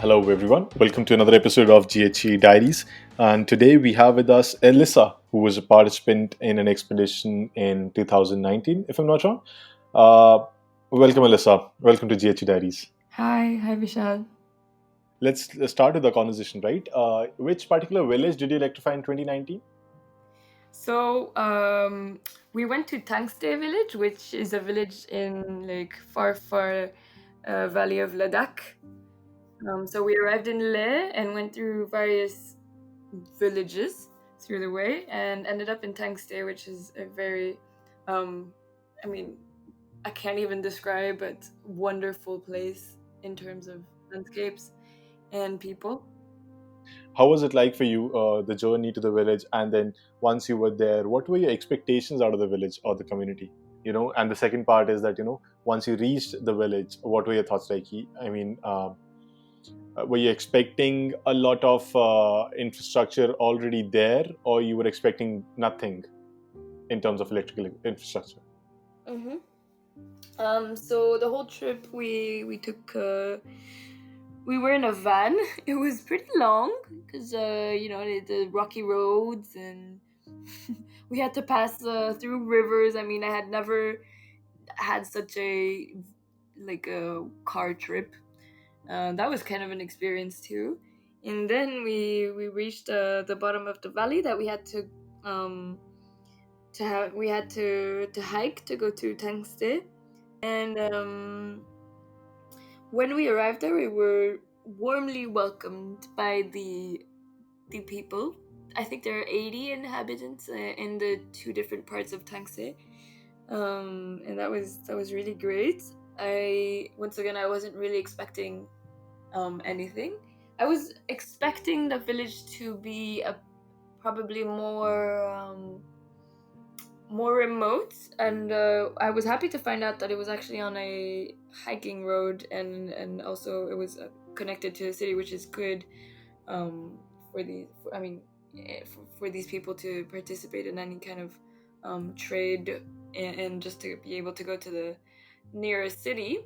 Hello, everyone. Welcome to another episode of GHE Diaries. And today we have with us Elissa, who was a participant in an expedition in 2019, if I'm not wrong. Uh, Welcome, Elissa. Welcome to GHE Diaries. Hi, Vishal. Let's start with the conversation, right? Which particular village did you electrify in 2019? So, we went to Tangze village, which is a village in far valley of Ladakh. So we arrived in Leh and went through various villages through the way and ended up in Tangze, which is a very, um, I mean, I can't even describe, but wonderful place in terms of landscapes and people. How was it like for you, the journey to the village? And then once you were there, what were your expectations out of the village or the community? And the second part is that, once you reached the village, what were your thoughts like? Were you expecting a lot of infrastructure already there, or you were expecting nothing in terms of electrical infrastructure? Mm-hmm. So the whole trip we took we were in a van. It was pretty long because the rocky roads and we had to pass through rivers. I mean, I had never had such a car trip. That was kind of an experience too. And then we reached the bottom of the valley that we had to hike to go to Tangste. And when we arrived there, we were warmly welcomed by the people. I think there are 80 inhabitants in the two different parts of Tangse, and that was really great. I wasn't really expecting anything. I was expecting the village to be probably more remote, and I was happy to find out that it was actually on a hiking road, and also it was connected to the city, which is good um, for the for, I mean for these people to participate in any kind of trade, and just to be able to go to the nearest city.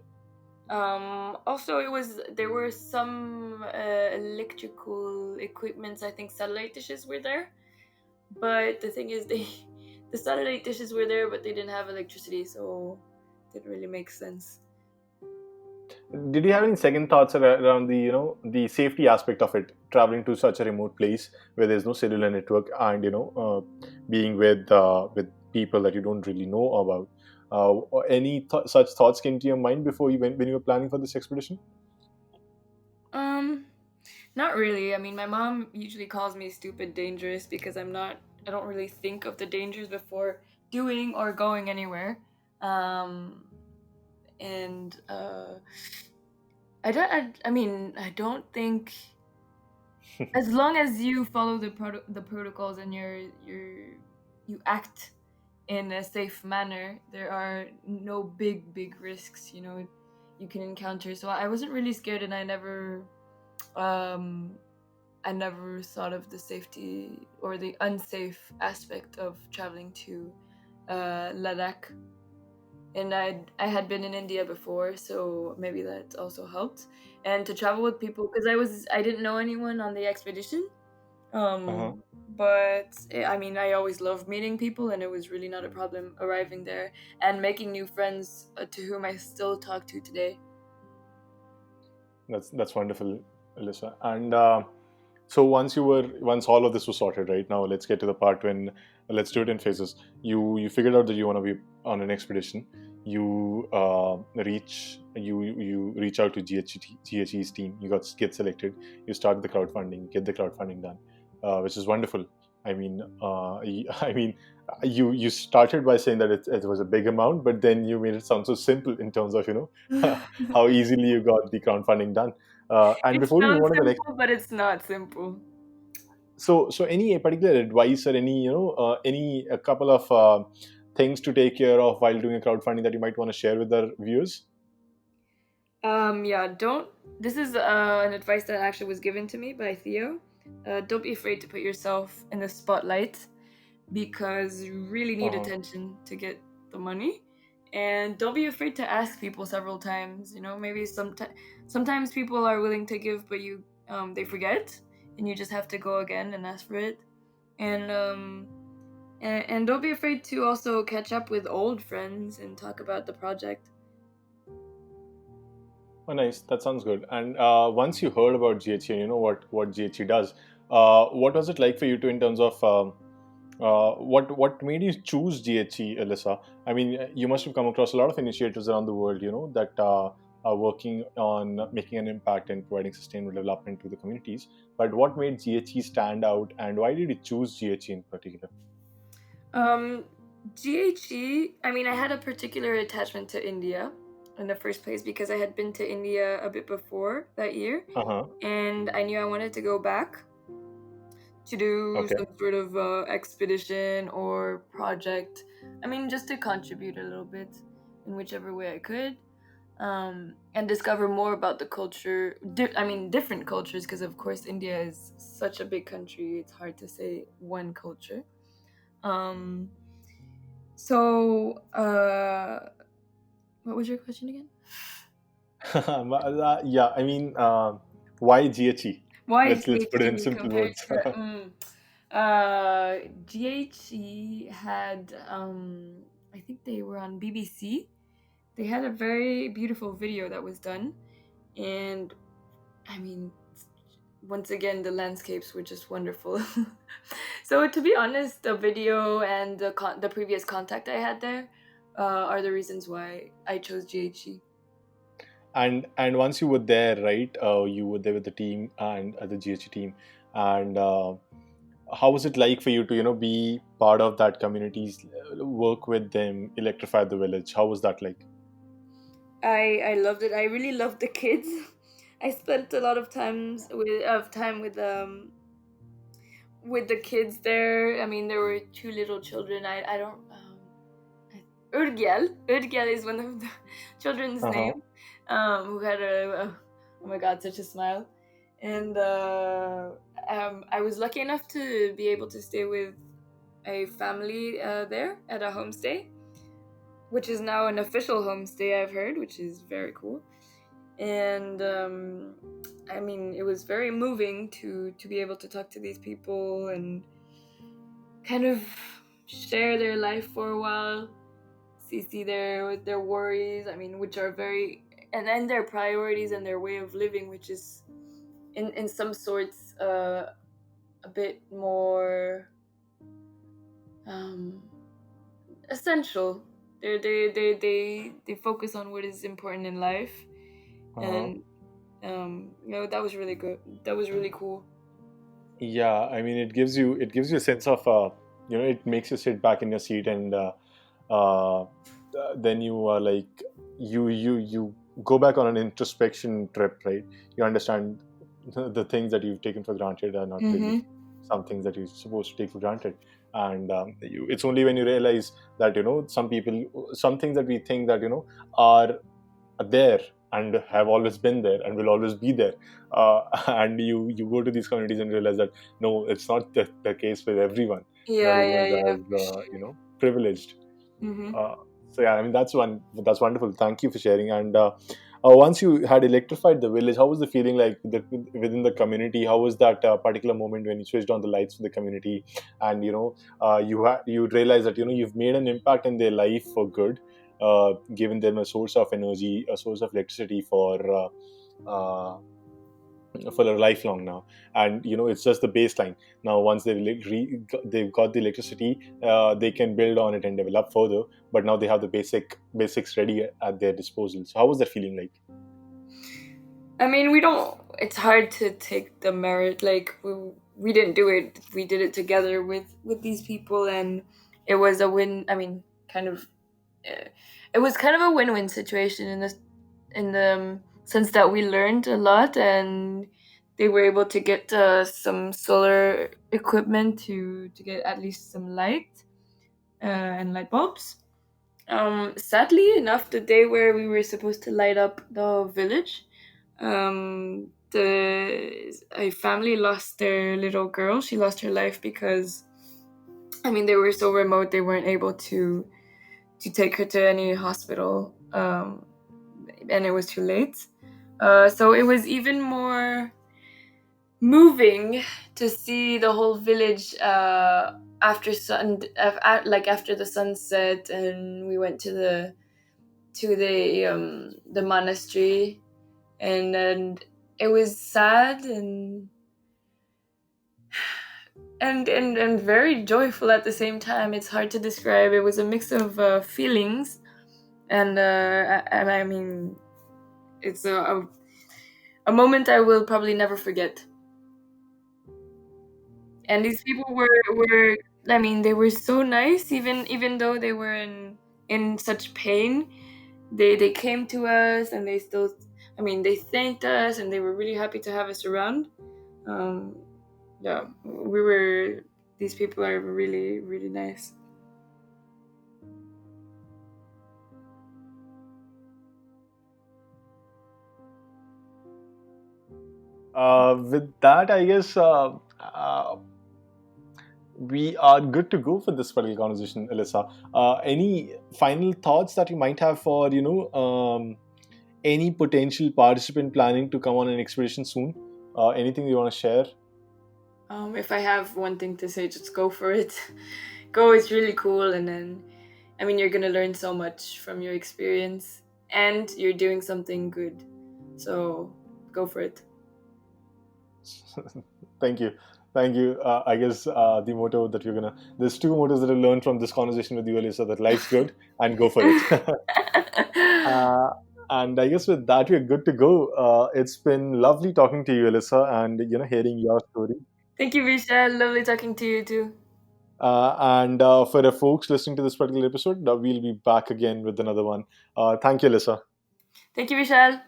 Also, there were some electrical equipments. I think satellite dishes were there, but the thing is, the satellite dishes were there, but they didn't have electricity, so it didn't really make sense. Did you have any second thoughts around the safety aspect of it, traveling to such a remote place where there's no cellular network, and being with people that you don't really know about? Or any such thoughts came to your mind before you went when you were planning for this expedition? Um, Not really. I mean, my mom usually calls me stupid dangerous because I don't really think of the dangers before doing or going anywhere. Um, and I mean, I don't think, as long as you follow the protocols and you act in a safe manner, there are no big risks, you can encounter. So I wasn't really scared, and um I never thought of the safety or the unsafe aspect of traveling to Ladakh. And I had been in India before, so maybe that also helped. And to travel with people, because I didn't know anyone on the expedition. Uh-huh. But I mean, I always love meeting people, and it was really not a problem arriving there and making new friends, to whom I still talk to today. That's wonderful, Alyssa. And so once all of this was sorted, right now let's get to the part when let's do it in phases. You figured out that you want to be on an expedition. You reach out to GHE's team. Get selected. You start the crowdfunding. Get the crowdfunding done, which is wonderful. I mean, I mean, you started by saying that it was a big amount, but then you made it sound so simple in terms of how easily you got the crowdfunding done. And It before we move sounds on to the next, simple, but it's not simple. so any particular advice or any any a couple of things to take care of while doing a crowdfunding that you might want to share with our viewers? Yeah, don't. This is an advice that actually was given to me by Theo. Don't be afraid to put yourself in the spotlight because you really need Uh-huh. attention to get the money. And don't be afraid to ask people several times. Maybe sometimes people are willing to give, but they forget, and you just have to go again and ask for it. And don't be afraid to also catch up with old friends and talk about the project. Oh, nice. That sounds good. And once you heard about GHE, and you know what GHE does, what was it like for you to in terms of what made you choose GHE, Elissa? I mean, you must have come across a lot of initiatives around the world, that are working on making an impact and providing sustainable development to the communities. But what made GHE stand out, and why did you choose GHE in particular? Um, GHE, I mean, I had a particular attachment to India in the first place because I had been to India a bit before that year, Uh huh. and I knew I wanted to go back to do Okay. some sort of expedition or project. I mean, just to contribute a little bit in whichever way I could, and discover more about the culture. Different cultures, because of course India is such a big country. It's hard to say one culture. Um, so, what was your question again? Yeah, I mean, why GHE? Why Let's put it in GHE simple compared words. to GHE had I think they were on BBC. They had a very beautiful video that was done, and I mean, once again, the landscapes were just wonderful. So to be honest, the video and the previous contact I had there are the reasons why I chose GHE. And once you were there, right? You were there with the team and the GHE team, and how was it like for you to be part of that community's work with them, electrify the village? How was that like? I loved it. I really loved the kids. I spent a lot of time with the kids there. I mean, there were two little children. I don't Urgel is one of the children's Uh-huh. name. Who had oh my god, such a smile. And I was lucky enough to be able to stay with a family there at a homestay, which is now an official homestay, I've heard, which is very cool. And I mean, it was very moving to be able to talk to these people and kind of share their life for a while, see their worries. I mean, which are very, and then their priorities and their way of living, which is in some sorts a bit more um, essential. They focus on what is important in life, Uh-huh. and that was really good. That was really cool. Yeah, I mean, it gives you a sense of it makes you sit back in your seat, and uh, then you are like you go back on an introspection trip, right? You understand the things that you've taken for granted are not really Mm-hmm. some things that you're supposed to take for granted. And it's only when you realize that some things that we think that are there and have always been there and will always be there, and you go to these communities and realize that no, it's not the case with everyone. Not Yeah, everyone yeah, is yeah, as for sure. privileged. Mm-hmm. uh, so yeah, I mean, that's wonderful. Thank you for sharing. And once you had electrified the village, how was the feeling like within the community? How was that particular moment when you switched on the lights for the community, and you realize that you've made an impact in their life for good, given them a source of energy, a source of electricity uh, for a lifelong now. And it's just the baseline. Now once they've got the electricity, they can build on it and develop further, but now they have the basics ready at their disposal. So how was that feeling like? I mean, we don't. It's hard to take the merit. Like we didn't do it. We did it together with these people, and it was a win. I mean, kind of. uh, It was kind of a win-win situation in the sense that we learned a lot, and they were able to get some solar equipment to get at least some light and light bulbs. Sadly enough, the day where we were supposed to light up the village, the a family lost their little girl. She lost her life because, I mean, they were so remote they weren't able to take her to any hospital, and it was too late. So it was even more moving to see the whole village after the sunset, and we went to the monastery, and it was sad and very joyful at the same time. It's hard to describe. It was a mix of feelings, and I mean, it's a moment I will probably never forget. And these people were I mean, they were so nice, even though they were in such pain. They came to us, and they still, I mean, they thanked us, and they were really happy to have us around. um yeah, we were these people are really, really nice. With that, I guess we are good to go for this particular conversation, Elissa. Any final thoughts that you might have for any potential participant planning to come on an expedition soon? Anything you want to share? If I have one thing to say, just go for it. Go, it's really cool, and then, I mean, you're gonna learn so much from your experience, and you're doing something good. So go for it. Thank you. Thank you. I guess the motto that you're gonna, there's two mottos that I learned from this conversation with you, Elissa, that life's good and go for it. uh, and I guess with that, we're good to go. It's been lovely talking to you, Elissa, and hearing your story. Thank you, Vishal. Lovely talking to you too. And for the folks listening to this particular episode, we'll be back again with another one. Thank you, Elissa. Thank you, Vishal.